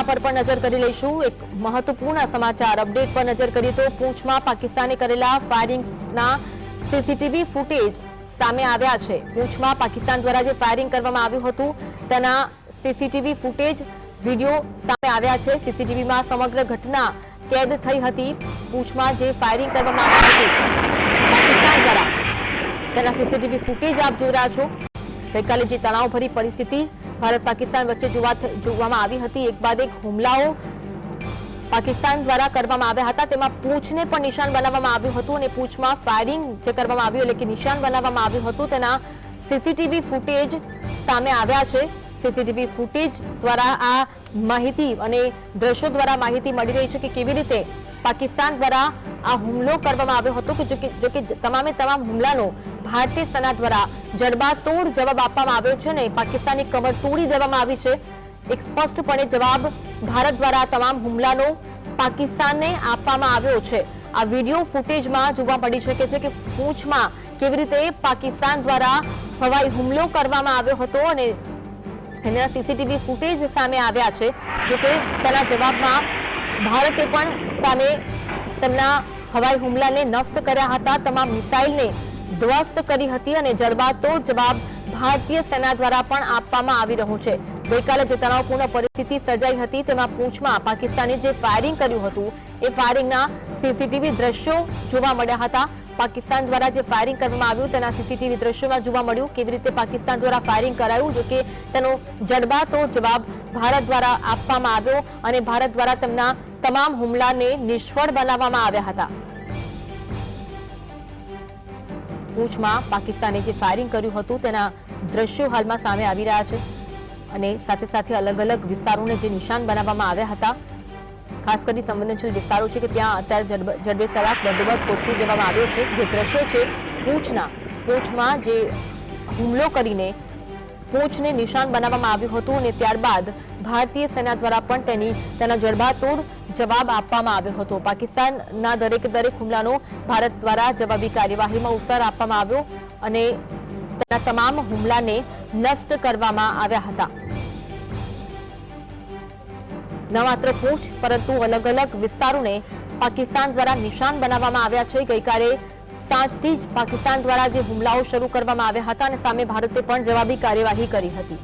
पर नजर કરી લઈશું એક મહત્વપૂર્ણ સમાચાર અપડેટ પર નજર કરીએ તો પૂંછમાં પાકિસ્તાને કરેલા ફાયરિંગના સીસીટીવી ફૂટેજ સામે આવ્યા છે। પૂંછમાં પાકિસ્તાન દ્વારા જે ફાયરિંગ કરવામાં આવ્યું હતું તેના સીસીટીવી ફૂટેજ વિડિયો સામે આવ્યા છે। સીસીટીવીમાં સમગ્ર ઘટના કેદ થઈ હતી। પૂંછમાં જે ફાયરિંગ કરવામાં આવ્યું હતું પાકિસ્તાન દ્વારા તેના સીસીટીવી ફૂટેજ આપ જોઈ રહ્યા છો। ગઈકાલે જે તણાવભરી પરિસ્થિતિ भारत पाकिस्तान वच्चे जोवामां आवी हती। एक बाद एक हुमलाओ पाकिस्तान द्वारा करवामां आव्या हता। तेमां पूंछने पण निशान बनाववामां आव्युं हतुं अने पूंछमां फायरिंग जे करवामां आव्युं એટલે કે નિશાન બનાવવામાં આવ્યું હતું તેના સીસીટીવી ફૂટેજ સામે આવ્યા છે। સીસીટીવી ફૂટેજ દ્વારા આ માહિતી અને દ્રશ્યો દ્વારા માહિતી મળી રહી છે કે કેવી રીતે પાકિસ્તાન દ્વારા આ હુમલો કરવામાં આવ્યો હતો કે જો કે તમામે તમામ હુમલાનો ભારતીય સેના દ્વારા જડબાતોડ જવાબ આપવામાં આવ્યો છે ને પાકિસ્તાની કમર તોડી દેવામાં આવી છે। એક સ્પષ્ટપણે જવાબ ભારત દ્વારા તમામ હુમલાનો પાકિસ્તાનને આપવામાં આવ્યો છે। આ વિડિયો ફૂટેજમાં જોવા મળી શકે છે કે પૂંછમાં કેવી રીતે પાકિસ્તાન દ્વારા હવાઈ હુમલો કરવામાં આવ્યો હતો અને એના સીસીટીવી ફૂટેજ સામે આવ્યા છે। જો કે તેના જવાબમાં ભારતે પણ સામે તેમના હવાઈ હુમલાને નષ્ટ કર્યા હતા। તમામ મિસાઇલને ધ્વસ્ત કરી હતી અને જડબાતોડ જવાબ ભારતીય સેના દ્વારા પણ આપવામાં આવી રહ્યો છે। ગઈકાલે જે તણાવપૂર્ણ પરિસ્થિતિ સર્જાઈ હતી તેમાં પૂંછમાં પાકિસ્તાને જે ફાયરિંગ કર્યું હતું એ ફાયરિંગના સીસીટીવી દ્રશ્યો જોવા મળ્યા હતા। પાકિસ્તાન દ્વારા જે ફાયરિંગ કરવામાં આવ્યું તેના સીસીટીવી દ્રશ્યોમાં જોવા મળ્યું કેવી રીતે પાકિસ્તાન દ્વારા ફાયરિંગ કરાયું। જો કે તેનો જડબાતોડ જવાબ ભારત દ્વારા આપવામાં આવ્યો અને ભારત દ્વારા તેમના તમામ હુમલાને નિષ્ફળ બનાવવામાં આવ્યા હતા। પૂંછમાં પાકિસ્તાને જે ફાયરિંગ કર્યું હતું તેના દ્રશ્યો હાલમાં સામે આવી રહ્યા છે અને સાથે સાથે અલગ અલગ વિસ્તારોને જે નિશાન બનાવવામાં આવ્યા હતા ખાસ કરી સંવેદનશીલ વિસ્તારો છે કે ત્યાં અત્યારે જડબેસલાક બંદોબસ્ત ગોઠવી દેવામાં આવ્યો છે। જે દ્રશ્યો છે પૂંછમાં જે હુમલો કરીને પૂંછને નિશાન બનાવવામાં આવ્યું હતું અને ત્યારબાદ ભારતીય સેના દ્વારા પણ તેના જડબાતોડ જવાબ આપવામાં આવ્યો હતો। પાકિસ્તાનના દરેક હુમલાનો ભારત દ્વારા જવાબી કાર્યવાહીમાં ઉત્તર આપવામાં આવ્યો અને તેના તમામ હુમલાને નષ્ટ કરવામાં આવ્યા હતા। ન માત્ર પૂંછ પરંતુ અલગ અલગ વિસ્તારોને પાકિસ્તાન દ્વારા નિશાન બનાવવામાં આવ્યા છે। ગઈકાલે સાંજથી જ પાકિસ્તાન દ્વારા જે હુમલાઓ શરૂ કરવામાં આવ્યા હતા અને સામે ભારતે પણ જવાબી કાર્યવાહી કરી હતી।